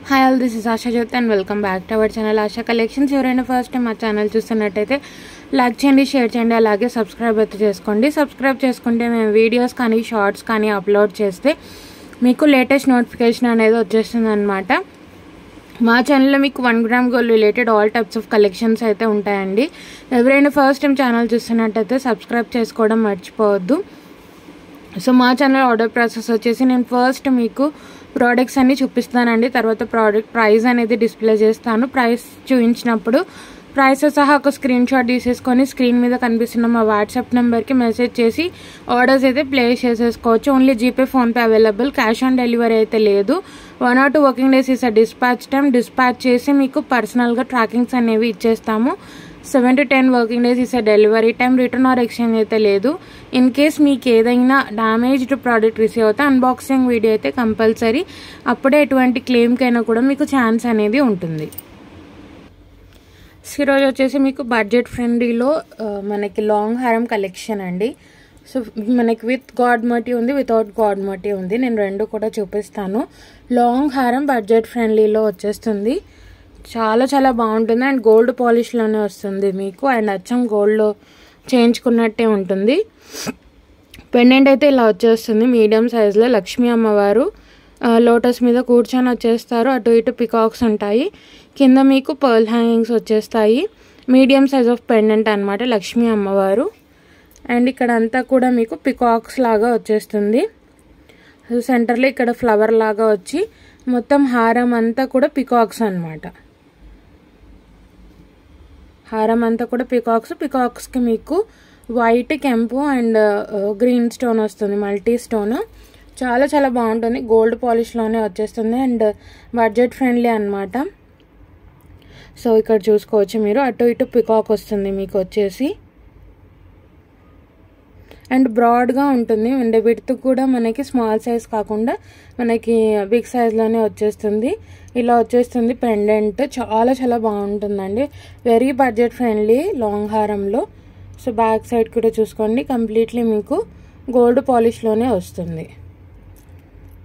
Hi all, this is Asha Jyothi and welcome back to our channel Asha collections. ఎవరైనా first time మా ఛానల్ చూస్తున్నట్టయితే like చేయండి, షేర్ చేయండి, అలాగే సబ్స్క్రైబ్ అయితే చేసుకోండి. సబ్స్క్రైబ్ చేసుకుంటే మేము వీడియోస్ కానీ షార్ట్స్ కానీ అప్లోడ్ చేస్తే మీకు లేటెస్ట్ నోటిఫికేషన్ అనేది వచ్చేస్తుంది అనమాట. మా ఛానల్లో మీకు 1 gram gold related all types of collections అయితే ఉంటాయండి. ఎవరైనా ఫస్ట్ టైం ఛానల్ చూస్తున్నట్టయితే సబ్స్క్రైబ్ చేసుకోవడం మర్చిపోవద్దు. సో మా ఛానల్ ఆర్డర్ ప్రాసెస్ వచ్చేసి నేను ఫస్ట్ మీకు ప్రోడక్ట్స్ అన్ని చూపిస్తానండి. తర్వాత ప్రోడక్ట్ ప్రైస్ అనేది డిస్ప్లే చేస్తాను. ప్రైస్ చూపించినప్పుడు ప్రైస్ సహా ఒక స్క్రీన్ షాట్ తీసేసుకొని స్క్రీన్ మీద కనిపిస్తున్న మా వాట్సాప్ నెంబర్కి మెసేజ్ చేసి ఆర్డర్స్ అయితే ప్లేస్ చేసేసుకోవచ్చు. Only GPay, PhonePe available. Cash on delivery అయితే లేదు. 1 or 2 working days is dispatch time. Dispatch చేసి మీకు పర్సనల్గా ట్రాకింగ్స్ అనేవి ఇచ్చేస్తాము. 7 to 10 working days is delivery time. Return or exchange అయితే లేదు. ఇన్ కేస్ మీకు ఏదైనా డ్యామేజ్డ్ ప్రోడక్ట్ రిసీవ్ అవుతే అన్బాక్సింగ్ వీడియో అయితే కంపల్సరీ. అప్పుడే ఎటువంటి క్లెయిమ్కైనా కూడా మీకు ఛాన్స్ అనేది ఉంటుంది. ఈరోజు వచ్చేసి మీకు బడ్జెట్ ఫ్రెండ్లీలో మనకి లాంగ్ హారం కలెక్షన్ అండి. సో మనకి విత్ గాడ్ మోటివ్ ఉంది, వితౌట్ గాడ్ మోటివ్ ఉంది. నేను రెండు కూడా చూపిస్తాను. లాంగ్ హారం బడ్జెట్ ఫ్రెండ్లీలో వచ్చేస్తుంది. చాలా చాలా బాగుంటుంది అండ్ గోల్డ్ పాలిష్లోనే వస్తుంది మీకు. అండ్ అచ్చం గోల్డ్లో చేయించుకున్నట్టే ఉంటుంది. పెండెంట్ అయితే ఇలా వచ్చేస్తుంది మీడియం సైజులో. లక్ష్మీ అమ్మవారు లోటస్ మీద కూర్చొని వచ్చేస్తారు. అటు ఇటు పికాక్స్ ఉంటాయి. కింద మీకు పర్ల్ హ్యాంగింగ్స్ వచ్చేస్తాయి. మీడియం సైజ్ ఆఫ్ పెండెంట్ అనమాట లక్ష్మీ అమ్మవారు. అండ్ ఇక్కడ అంతా కూడా మీకు పికాక్స్ లాగా వచ్చేస్తుంది. సెంటర్లో ఇక్కడ ఫ్లవర్ లాగా వచ్చి మొత్తం హారం అంతా కూడా పికాక్స్ అనమాట. హారం అంతా కూడా పికాక్స్కి మీకు వైట్, కెంపు అండ్ గ్రీన్ స్టోన్ వస్తుంది, మల్టీ స్టోన్. చాలా చాలా బాగుంటుంది. గోల్డ్ పాలిష్లోనే వచ్చేస్తుంది అండ్ బడ్జెట్ ఫ్రెండ్లీ అనమాట. సో ఇక్కడ చూసుకోవచ్చు మీరు. అటు ఇటు పికాక్ వస్తుంది మీకు వచ్చేసి. అండ్ బ్రాడ్గా ఉంటుంది. అండ్ విడ్త్ కూడా మనకి స్మాల్ సైజ్ కాకుండా మనకి బిగ్ సైజ్లోనే వచ్చేస్తుంది. ఇలా వచ్చేస్తుంది పెండెంట్. చాలా చాలా బాగుంటుందండి. వెరీ బడ్జెట్ ఫ్రెండ్లీ లాంగ్ హారంలో. సో బ్యాక్ సైడ్ కూడా చూసుకోండి. కంప్లీట్లీ మీకు గోల్డ్ పాలిష్లోనే వస్తుంది.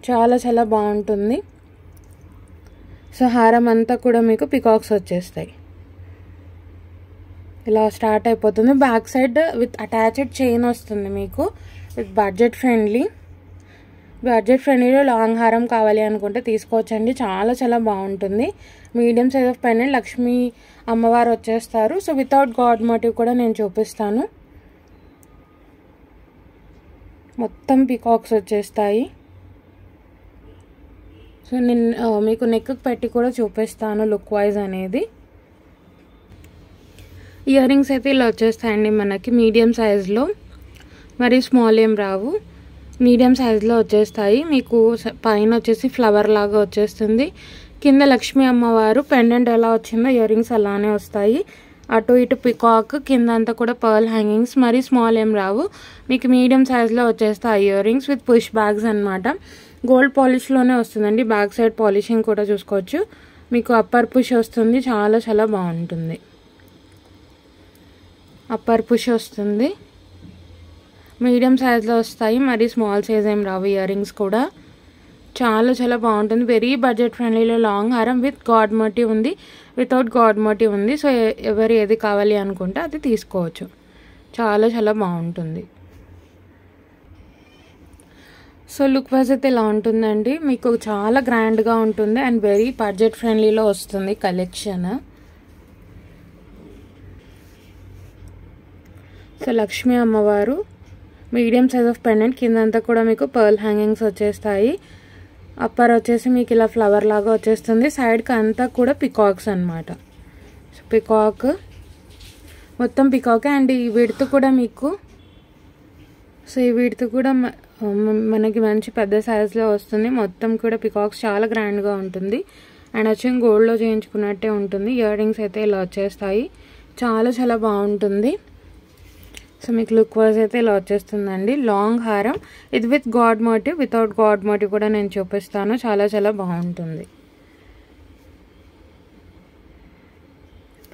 చాలా చాలా బాగుంటుంది. సో హారం అంతా కూడా మీకు పికాక్స్ వచ్చేస్తాయి. ఇలా స్టార్ట్ అయిపోతుంది. Back side with attached chain వస్తుంది మీకు. విత్ బడ్జెట్ ఫ్రెండ్లీలో లాంగ్ హారం కావాలి అనుకుంటే తీసుకోవచ్చండి. చాలా చాలా బాగుంటుంది. Medium size of pendant Lakshmi అమ్మవారు వచ్చేస్తారు. సో వితౌట్ గాడ్ మోటివ్ కూడా నేను చూపిస్తాను. మొత్తం పికాక్స్ వచ్చేస్తాయి. సో నేను మీకు నెక్ పెట్టి కూడా చూపిస్తాను లుక్ వైజ్ అనేది. ఇయర్ రింగ్స్ అయితే ఇలా వచ్చేస్తాయండి మనకి మీడియం సైజులో. మరి స్మాల్ ఏం రావు, మీడియం సైజులో వచ్చేస్తాయి. మీకు పైన వచ్చేసి ఫ్లవర్ లాగా వచ్చేస్తుంది. కింద లక్ష్మీ అమ్మవారు పెండెంట్ ఎలా వచ్చిందో ఇయర్ రింగ్స్ అలానే వస్తాయి. అటు ఇటు పికాక్, కింద అంతా కూడా పర్ల్ హ్యాంగింగ్స్. మరి స్మాల్ ఏం రావు, మీకు మీడియం సైజులో వచ్చేస్తాయి ear rings with push bags అనమాట. గోల్డ్ పాలిష్లోనే వస్తుందండి. బ్యాక్ సైడ్ పాలిషింగ్ కూడా చూసుకోవచ్చు. మీకు అప్పర్ పుష్ వస్తుంది. చాలా చాలా బాగుంటుంది. అప్పర్ పుష్ వస్తుంది. మీడియం సైజ్లో వస్తాయి. మరి స్మాల్ సైజ్ ఏం రావు ఇయర్ రింగ్స్ కూడా. చాలా చాలా బాగుంటుంది. వెరీ బడ్జెట్ ఫ్రెండ్లీలో లాంగ్ హారం విత్ గాడ్ మోటివ్ ఉంది, వితౌట్ గాడ్ మోటివ్ ఉంది. సో ఎవరు ఏది కావాలి అనుకుంటే అది తీసుకోవచ్చు. చాలా చాలా బాగుంటుంది. సో లుక్ వైజ్ అయితే ఇలా ఉంటుందండి. మీకు చాలా గ్రాండ్గా ఉంటుంది అండ్ వెరీ బడ్జెట్ ఫ్రెండ్లీలో వస్తుంది కలెక్షన్. సో లక్ష్మీ అమ్మవారు మీడియం సైజ్ ఆఫ్ పెండెంట్. కిందంతా కూడా మీకు పర్ల్ హ్యాంగింగ్స్ వచ్చేస్తాయి. అప్పర్ వచ్చేసి మీకు ఇలా ఫ్లవర్ లాగా వచ్చేస్తుంది. సైడ్కి అంతా కూడా పికాక్స్ అనమాట. సో పికాక్ మొత్తం పికాక్. అండ్ ఈ విడ్త్ కూడా మీకు, సో ఈ విడ్త్ కూడా మనకి మంచి పెద్ద సైజులో వస్తుంది. మొత్తం కూడా పికాక్స్. చాలా గ్రాండ్గా ఉంటుంది అండ్ వచ్చి గోల్డ్లో చేయించుకున్నట్టే ఉంటుంది. ఇయర్ రింగ్స్ అయితే ఇలా వచ్చేస్తాయి. చాలా చాలా బాగుంటుంది. సో మీకు లుక్ వైజ్ అయితే ఇలా వచ్చేస్తుందండి లాంగ్ హారం. ఇది with god motive, without god motive కూడా నేను చూపిస్తాను. చాలా చాలా బాగుంటుంది.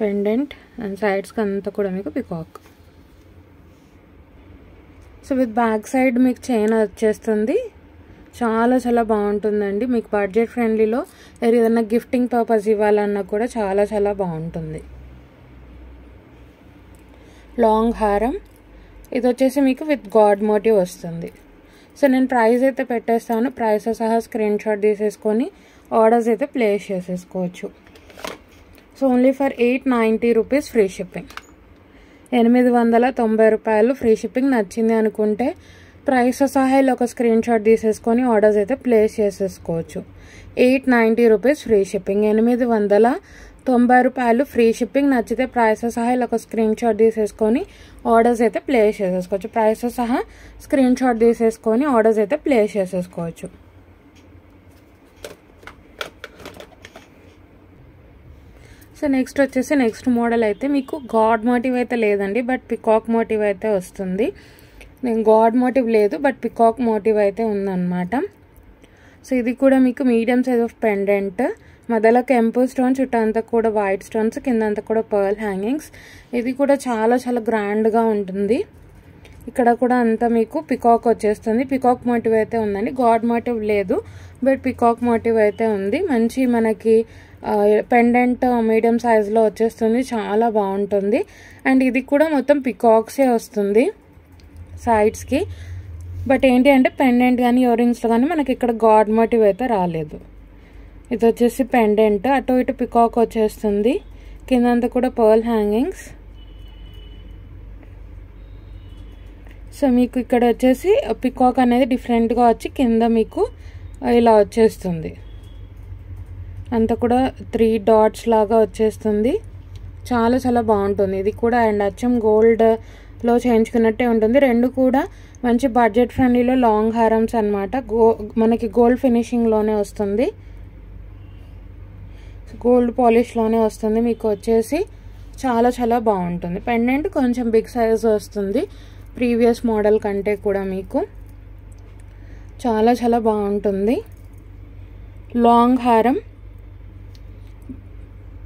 పెండెంట్ అండ్ సైడ్స్కి అంతా కూడా మీకు peacock. So with back side మీకు చైన్ వచ్చేస్తుంది. చాలా చాలా బాగుంటుందండి. మీకు బడ్జెట్ ఫ్రెండ్లీలో ఏదైనా గిఫ్టింగ్ పర్పస్ ఇవ్వాలన్నా కూడా చాలా చాలా బాగుంటుంది. లాంగ్ హారం, ఇది వచ్చేసి మీకు విత్ గాడ్ మోటివ్ వస్తుంది. సో నేను ప్రైస్ అయితే పెట్టేస్తాను, ప్రైస్ సహా స్క్రీన్ షాట్ తీసేసుకొని ఆర్డర్స్ అయితే ప్లేస్ చేసేసుకోవచ్చు. So only for 890 rupees free shipping. 890 రూపాయలు ఫ్రీ షిప్పింగ్. నచ్చింది అనుకుంటే ప్రైస్ సహా ఇలా ఒక స్క్రీన్ షాట్ తీసేసుకొని ఆర్డర్స్ అయితే ప్లేస్ చేసేసుకోవచ్చు. 890 రూపీస్ ఫ్రీ షిప్పింగ్. 890 రూపాయలు ఫ్రీ షిప్పింగ్. నచ్చితే ప్రైస్ సహా ఇలా ఒక స్క్రీన్ షాట్ తీసేసుకొని ఆర్డర్స్ అయితే ప్లేస్ చేసేసుకోవచ్చు. ప్రైస్ సహా స్క్రీన్ షాట్ తీసేసుకొని ఆర్డర్స్ అయితే ప్లేస్ చేసేసుకోవచ్చు. సో నెక్స్ట్ వచ్చేసి నెక్స్ట్ మోడల్ అయితే మీకు గాడ్ మోటివ్ అయితే లేదండి, బట్ పికాక్ మోటివ్ అయితే వస్తుంది. నేను గాడ్ మోటివ్ లేదు, బట్ పికాక్ మోటివ్ అయితే ఉందన్నమాట. సో ఇది కూడా మీకు మీడియం సైజ్ ఆఫ్ పెండెంట్, మధ్యలో కెంపు స్టోన్, చుట్టూ అంతా కూడా వైట్ స్టోన్స్, కింద అంతా కూడా పర్ల్ హ్యాంగింగ్స్. ఇది కూడా చాలా చాలా గ్రాండ్గా ఉంటుంది. ఇక్కడ కూడా అంతా మీకు పికాక్ వచ్చేస్తుంది. పికాక్ మోటివ్ అయితే ఉందండి, గాడ్ మోటివ్ లేదు, బట్ పికాక్ మోటివ్ అయితే ఉంది. మంచి మనకి పెండెంట్ మీడియం సైజులో వచ్చేస్తుంది, చాలా బాగుంటుంది. అండ్ ఇది కూడా మొత్తం పికాక్సే వస్తుంది సైడ్స్కి. బట్ ఏంటి అంటే పెండెంట్ కానీ ఇయర్ రింగ్స్లో కానీ మనకి ఇక్కడ గాడ్ మోటివ్ అయితే రాలేదు. ఇది వచ్చేసి పెండెంట్, అటు ఇటు పికాక్ వచ్చేస్తుంది, కిందంతా కూడా పర్ల్ హ్యాంగింగ్స్. సో మీకు ఇక్కడ వచ్చేసి పికాక్ అనేది డిఫరెంట్గా వచ్చి కింద మీకు ఇలా వచ్చేస్తుంది, అంతా కూడా 3 డాట్స్ లాగా వచ్చేస్తుంది. చాలా చాలా బాగుంటుంది ఇది కూడా. అండ్ అచ్చం గోల్డ్లో చేయించుకున్నట్టే ఉంటుంది. రెండు కూడా మంచి బడ్జెట్ ఫ్రెండ్లీలో లాంగ్ హారమ్స్ అనమాట. మనకి గోల్డ్ ఫినిషింగ్లోనే వస్తుంది, గోల్డ్ పాలిష్లోనే వస్తుంది. మీకు వచ్చేసి చాలా చాలా బాగుంటుంది. పెండెంట్ కొంచెం బిగ్ సైజ్ వస్తుంది ప్రీవియస్ మోడల్ కంటే కూడా. మీకు చాలా చాలా బాగుంటుంది. లాంగ్ హారం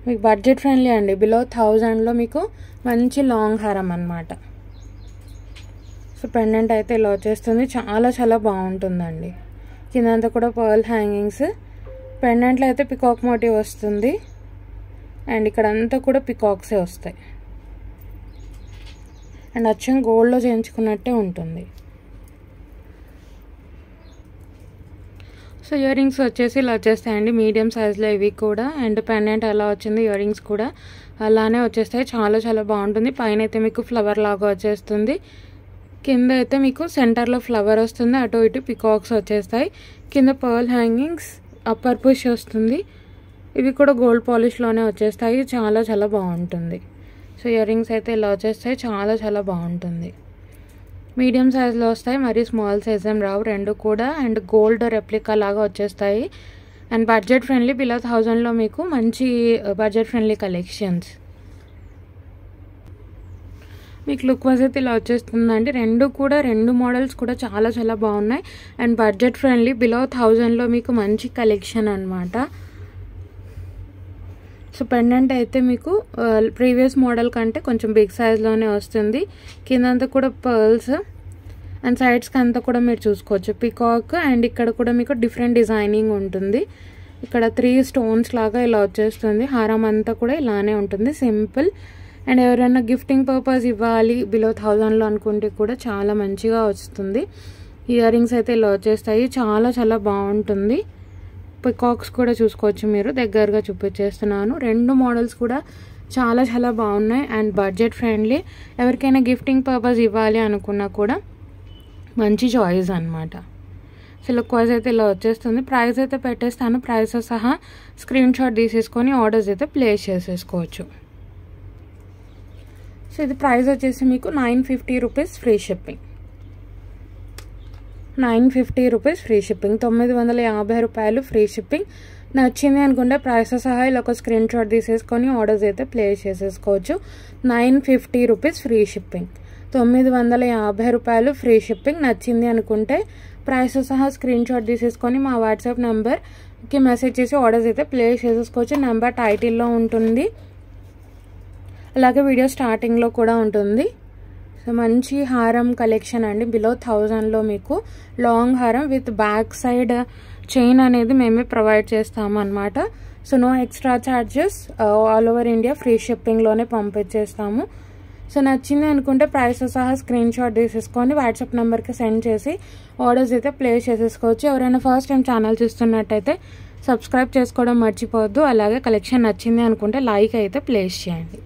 మీకు బడ్జెట్ ఫ్రెండ్లీ అండి, బిలో 1000లో మీకు మంచి లాంగ్ హారం అనమాట. సో పెండెంట్ అయితే ఇలా వచ్చేస్తుంది, చాలా చాలా బాగుంటుందండి. కిందంతా కూడా పర్ల్ హ్యాంగింగ్స్. పెండెంట్లో అయితే పికాక్ మోటివ్ వస్తుంది, అండ్ ఇక్కడ అంతా కూడా పికాక్సే వస్తాయి. అండ్ అచ్చం గోల్డ్లో చేయించుకున్నట్టే ఉంటుంది. సో ఇయర్ రింగ్స్ వచ్చేసి ఇలా వచ్చేస్తాయండి మీడియం సైజులో ఇవి కూడా. అండ్ పెండెంట్ ఎలా వచ్చింది, ఇయర్ రింగ్స్ కూడా అలానే వచ్చేస్తాయి. చాలా చాలా బాగుంటుంది. పైన అయితే మీకు ఫ్లవర్ లాగా వచ్చేస్తుంది, కింద అయితే మీకు సెంటర్లో ఫ్లవర్ వస్తుంది, అటు ఇటు పికాక్స్ వచ్చేస్తాయి. కింద పర్ల్ హ్యాంగింగ్స్, అప్పర్ పుష్ వస్తుంది. ఇవి కూడా గోల్డ్ పాలిష్లోనే వచ్చేస్తాయి. చాలా చాలా బాగుంటుంది. సో ఇయర్ రింగ్స్ అయితే ఇలా వచ్చేస్తాయి, చాలా చాలా బాగుంటుంది. మీడియం సైజులో వస్తాయి, మరి స్మాల్ సైజ్ ఏం రావు రెండు కూడా. అండ్ గోల్డ్ రెప్లికా లాగా వచ్చేస్తాయి. అండ్ బడ్జెట్ ఫ్రెండ్లీ, బిలో 1000లో మీకు మంచి బడ్జెట్ ఫ్రెండ్లీ కలెక్షన్స్. మీకు లుక్ వైజ్ అయితే ఇలా వచ్చేస్తుందండి. రెండు మోడల్స్ కూడా చాలా చాలా బాగున్నాయి. అండ్ బడ్జెట్ ఫ్రెండ్లీ, బిలో 1000లో మీకు మంచి కలెక్షన్ అనమాట. సో పెండెంట్ అయితే మీకు ప్రీవియస్ మోడల్ కంటే కొంచెం బిగ్ సైజ్లోనే వస్తుంది. కిందంతా కూడా పర్ల్స్, అండ్ సైడ్స్కి అంతా కూడా మీరు చూసుకోవచ్చు పికాక్. అండ్ ఇక్కడ కూడా మీకు డిఫరెంట్ డిజైనింగ్ ఉంటుంది. ఇక్కడ 3 స్టోన్స్ లాగా ఇలా వచ్చేస్తుంది. హారం అంతా కూడా ఇలానే ఉంటుంది, సింపుల్. అండ్ ఎవరైనా గిఫ్టింగ్ పర్పస్ ఇవ్వాలి బిలో 1000లో అనుకుంటే కూడా చాలా మంచిగా వస్తుంది. ఇయర్ రింగ్స్ అయితే ఇలా వచ్చేస్తాయి, చాలా చాలా బాగుంటుంది. పికాక్స్ కూడా చూసుకోవచ్చు మీరు, దగ్గరగా చూపించేస్తున్నాను. రెండు మోడల్స్ కూడా చాలా చాలా బాగున్నాయి అండ్ బడ్జెట్ ఫ్రెండ్లీ. ఎవరికైనా గిఫ్టింగ్ పర్పస్ ఇవ్వాలి అనుకున్నా కూడా మంచి చాయిస్ అనమాట. సో లుక్ వైజ్ అయితే ఇలా వచ్చేస్తుంది. ప్రైస్ అయితే పెట్టేస్తాను, ప్రైస్ సహా స్క్రీన్ షాట్ తీసేసుకొని ఆర్డర్స్ అయితే ప్లేస్ చేసేసుకోవచ్చు. సో ఇది ప్రైస్ వచ్చేసి మీకు 950 rupees free shipping. 950 rupees free shipping, 950 రూపాయలు ఫ్రీ షిప్పింగ్. నచ్చింది అనుకుంటే ప్రైస్ సహా ఇలా ఒక స్క్రీన్ షాట్ తీసేసుకొని ఆర్డర్స్ అయితే ప్లేస్ చేసేసుకోవచ్చు. 950 రూపీస్ ఫ్రీ షిప్పింగ్, 950 రూపాయలు ఫ్రీ షిప్పింగ్. నచ్చింది అనుకుంటే ప్రైస్ సహా స్క్రీన్ షాట్ తీసేసుకొని మా వాట్సాప్ నెంబర్కి మెసేజ్ చేసి ఆర్డర్స్ అయితే ప్లేస్ చేసేసుకోవచ్చు. నెంబర్ టైటిల్లో ఉంటుంది, అలాగే వీడియో స్టార్టింగ్లో కూడా ఉంటుంది. మంచి హారం కలెక్షన్ అండి. బిలో 1000లో మీకు లాంగ్ హారం విత్ బ్యాక్ సైడ్ చైన్ అనేది మేమే ప్రొవైడ్ చేస్తాము అనమాట. So no extra charges, all over India free షిప్పింగ్లోనే పంపించేస్తాము. సో నచ్చింది అనుకుంటే ప్రైస్తో సహా స్క్రీన్ షాట్ తీసేసుకొని వాట్సాప్ నెంబర్కి సెండ్ చేసి ఆర్డర్స్ అయితే ప్లేస్ చేసేసుకోవచ్చు. ఎవరైనా ఫస్ట్ టైం ఛానల్ చూస్తున్నట్టయితే సబ్స్క్రైబ్ చేసుకోవడం మర్చిపోవద్దు. అలాగే కలెక్షన్ నచ్చింది అనుకుంటే లైక్ అయితే ప్లేస్ చేయండి.